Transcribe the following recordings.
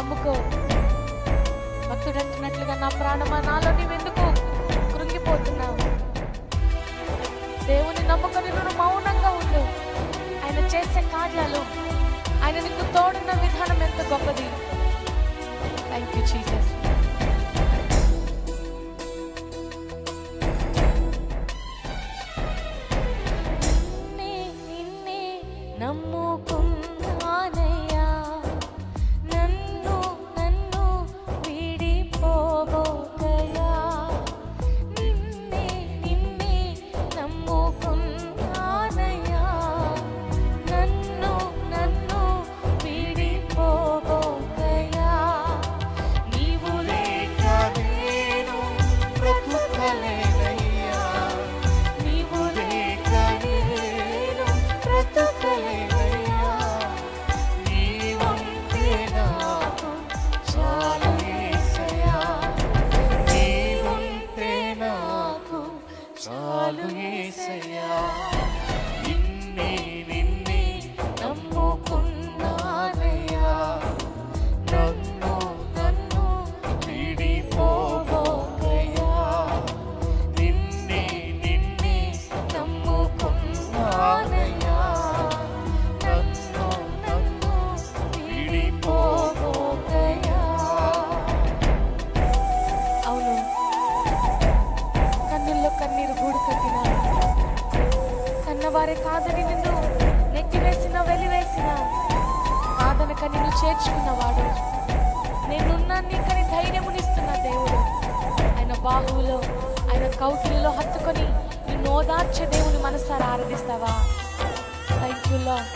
నమ్ముకో. భక్తుడు అంటున్నట్లుగా నా ప్రాణమా నాలో నీవెందుకు కృంగిపోతున్నావు? దేవుని నమ్ముకొని నువ్వు మౌనంగా ఉండు. ఆయన చేసే కార్యాలు, ఆయన నీకు తోడున్న విధానం ఎంత గొప్పది. Thank you Jesus. నిన్నే నమ్ముకున్నానయ్యా, నన్ను వీడిపోబోకయ్యా. నిన్నే నమ్ముకున్నానయ్యా, నన్ను వీడిపోబోకయ్యా. నీవు లేక నేను బ్రతుకలేనయ్యా, నీవు లేక నేను బ్రతుకలేనయ్యా. నీవుంటే నాకు చాలు యేసయ్యా, నీవుంటే నాకు చాలు యేసయ్యా. నిన్నే నమ్ముకున్నానయ్యా, నన్ను వీడిపోబోకయ్యా. నిన్నే నమ్ముకున్నానయ్యా, నన్ను వీడిపోబోకయ్యా. అవును, కన్నుల్లో కన్నీరు గూడు కట్టినా, కన్నవారే కాదని నిన్ను నెట్టివేసిన వెలివేసిన, కాదనక నిన్ను చేర్చుకున్నవాడు, నేనున్నా నీకని ధైర్యమునిస్తున్న దేవుడు. ఆయన బాహువులో, ఆయన కౌకిలిలో హత్తుకొని నిన్ను ఓదార్చే దేవుని మనసారా ఆరాధిస్తావా? Thank you lord.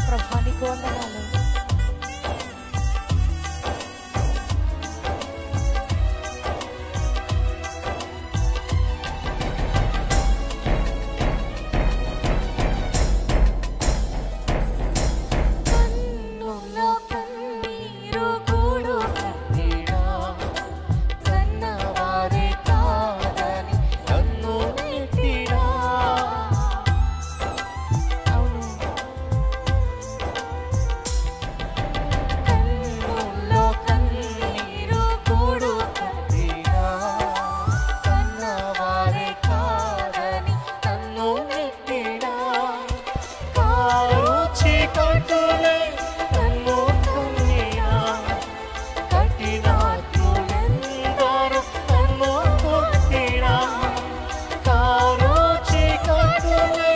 ప్రభువా నీకు వందనాలు. కన్నుల్లో కన్నీరు గూడు కట్టినా, కన్నవారే కాదని నన్ను నెట్టినా. అవును, కన్నుల్లో కన్నీరు గూడు కట్టినా, కన్నవారే కాదని నన్ను నెట్టినా. కారుచి కట్టులే నన్ను కన్నినా, కఠినాత్ములెందరూ నన్ను కొట్టినా. కారుచి కట్టులే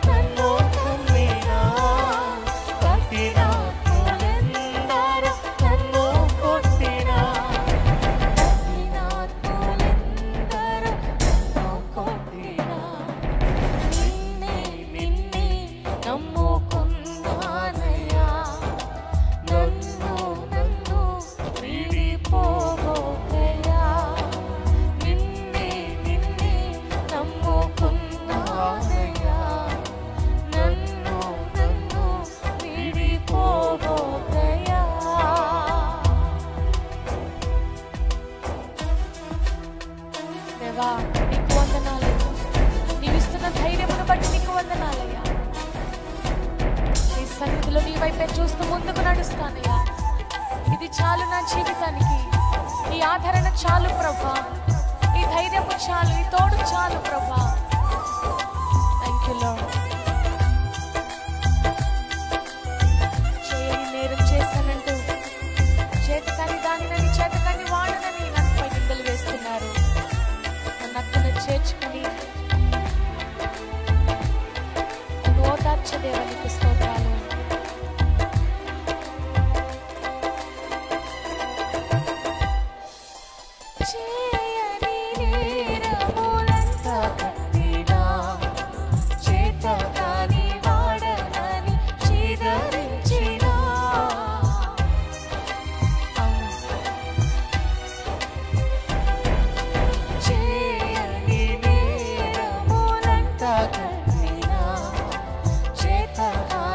నన్ను కన్నినా, కఠినాత్ములెందరూ నన్ను కొట్టినా. కఠినాత్ములెందరూ నన్ను కొట్టినా. నిన్నే నమ్ముకున్నానయ్యా, నన్ను వీడిపోబోకయ్యా. నిన్నే నమ్ముకున్నానయ్యా, నన్ను వీడిపోబోకయ్యా. దేవా నీకు వందనాలు. నీవిస్తున్న ధైర్యమును బట్టి నీకు వందనాలయ్యా. నీ సన్నిధిలో నీ వైపే చూస్తూ ముందుకు నడుస్తానయ్యా. ఇది చాలు నా జీవితానికి. ఈ ఆదరణ చాలు ప్రభా, ఈ ధైర్యము చాలు, ఈ తోడు చాలు ప్రభా. Thank you lord. చేయని నేరం చేశానంటూ చేతకాని దానినని చేతకాని వాడనని నన్నుపై నిందలు వేస్తున్నారు. నన్ను అక్కన చేర్చుకుని నన్ను ఓదార్చే దేవానికి స్తోత్రాలు. చేయని నేరములంతా కట్టినా, చేతకాని వాడనని చీదరించినా. అవును, చేయని నేరములంతా కట్టినా, చేతకాని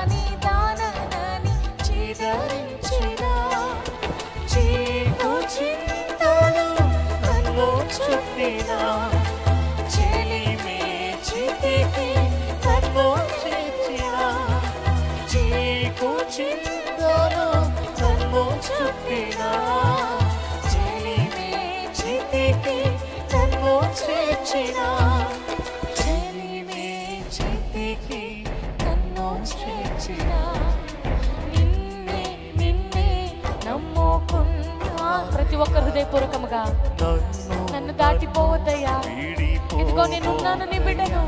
చేర్చిన చెలిమే చేతికి నన్ను చేర్చిన నిన్నే నిన్నే నమ్ముకున్నా. ప్రతి ఒక్క హృదయపూర్వకముగా నన్ను దాటిపోవద్దయ్యా. ఇదిగో నేనున్నాను, నీ బిడ్డను.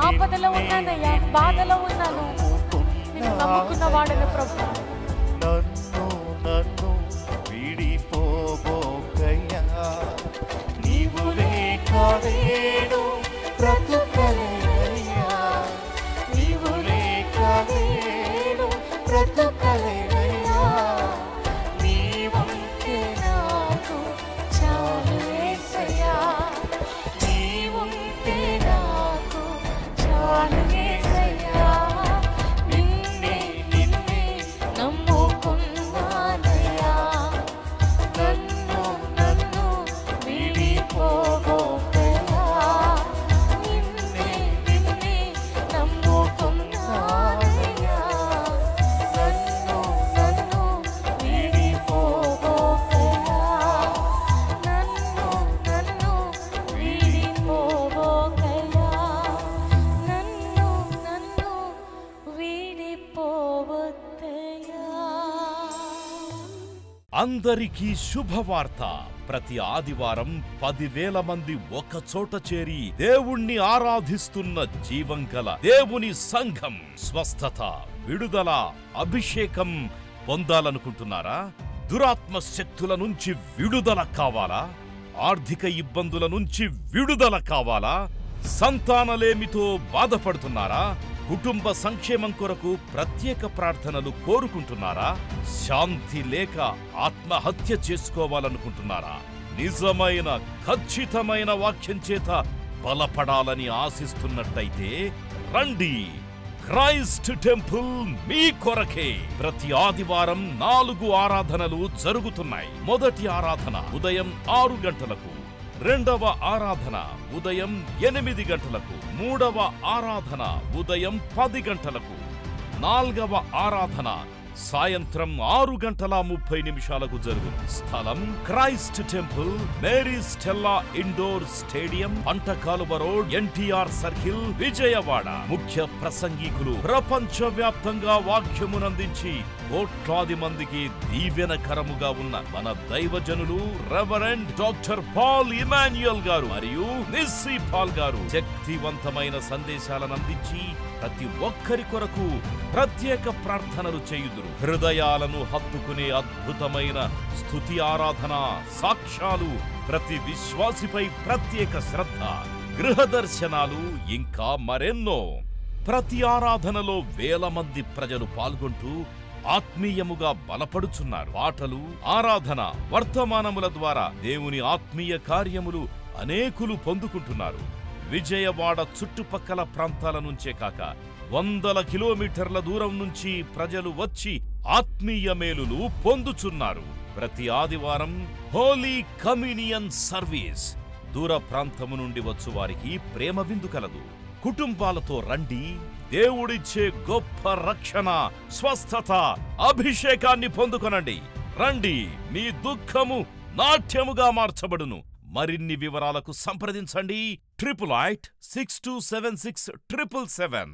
ఆపదలో ఉన్నానయ్యా, బాధలో ఉన్నాను, నేను నమ్ముకున్న వాడను ప్రభు. నన్ను నన్ను వీడిపోబోకయ్యా, నీవు లేక నేను బ్రతుకలేనయ్యా, నీవు లేక నేను బ్రతుకలేనయ్యా, నీవుంటే నాకు చాలు యేసయ్యా, నీవుంటే నాకు చాలు యేసయ్యా. నిన్నే నిన్నే నమ్ముకున్నానయ్యా. నన్ను నన్ను వీడిపోబోకయ్యా, నిన్నే నిన్నే నమ్ముకున్నానయ్యా. నన్ను నన్ను వీడిపోబోకయ్యా, నన్ను నన్ను వీడిపోబోకయ్యా, నన్ను నన్ను వీడిపోవద్దయ్యా. అందరికీ శుభవార్త. ప్రతి ఆదివారం 10,000 మంది ఒక చోట చేరి దేవుణ్ణి ఆరాధిస్తున్న జీవం గల దేవుని సంఘం. స్వస్థత, విడుదల, అభిషేకం పొందాలనుకుంటున్నారా? దురాత్మ శక్తుల నుంచి విడుదల కావాలా? ఆర్థిక ఇబ్బందుల నుంచి విడుదల కావాలా? సంతానలేమితో బాధపడుతున్నారా? కుటుంబ సంక్షేమం కొరకు ప్రత్యేక ప్రార్థనలు కోరుకుంటున్నారా? శాంతి లేక ఆత్మహత్య చేసుకోవాలనుకుంటున్నారా? నిజమైన ఖచ్చితమైన వాక్యం చేత బలపడాలని ఆశిస్తున్నట్టయితే రండి. క్రైస్ట్ టెంపుల్ మీ కొరకే. ప్రతి ఆదివారం 4 ఆరాధనలు జరుగుతున్నాయి. మొదటి ఆరాధన ఉదయం 6 గంటలకు, రెండవ ఆరాధన ఉదయం 8 గంటలకు, మూడవ ఆరాధన ఉదయం 10 గంటలకు, నాల్గవ ఆరాధన సాయంత్రం 6:30 జరుగును. స్థలం Christ temple, Mary Stella indoor stadium, Pantakaluva road, NTR circle, Vijayawada. ముఖ్య ప్రసంగికులు ప్రపంచవ్యాప్తంగా వాక్యమునందించి కోట్లాది మందికి దీవెనకరముగా ఉన్న మన దైవజనులు రెవరెండ్ డాక్టర్ పాల్ ఇమాన్యుయల్ గారు మరియు నిస్సీ పాల్ గారు శక్తివంతమైన సందేశాలను అందించి ప్రతి ఒక్కరి కొరకు ప్రత్యేక ప్రార్థనలు చేయుదురు. హృదయాలను హత్తుకునే అద్భుతమైన స్తుతి ఆరాధన సాక్ష్యాలు, ప్రతి విశ్వాసిపై ప్రత్యేక శ్రద్ధ, గృహ దర్శనాలు, ఇంకా మరెన్నో. ప్రతి ఆరాధనలో 1000 మంది ప్రజలు పాల్గొంటూ ఆత్మీయముగా బలపడుచున్నారు. పాటలు, ఆరాధన, వర్తమానముల ద్వారా దేవుని ఆత్మీయ కార్యములు అనేకులు పొందుకుంటున్నారు. విజయవాడ చుట్టుపక్కల ప్రాంతాల నుంచే కాక 100 కిలోమీటర్ల దూరం నుంచి ప్రజలు వచ్చి ఆత్మీయ మేలులు పొందుచున్నారు. ప్రతి ఆదివారం హోలీ కమ్యూనియన్ సర్వీస్. దూర ప్రాంతము నుండి వచ్చు వారికి ప్రేమ విందు కలదు. కుటుంబాలతో రండి. దేవుడిచ్చే గొప్ప రక్షణ, స్వస్థత, అభిషేకాన్ని పొందుకొనండి. రండి, మీ దుఃఖము నాట్యముగా మార్చబడును. మరిన్ని వివరాలకు సంప్రదించండి 88 6276 777.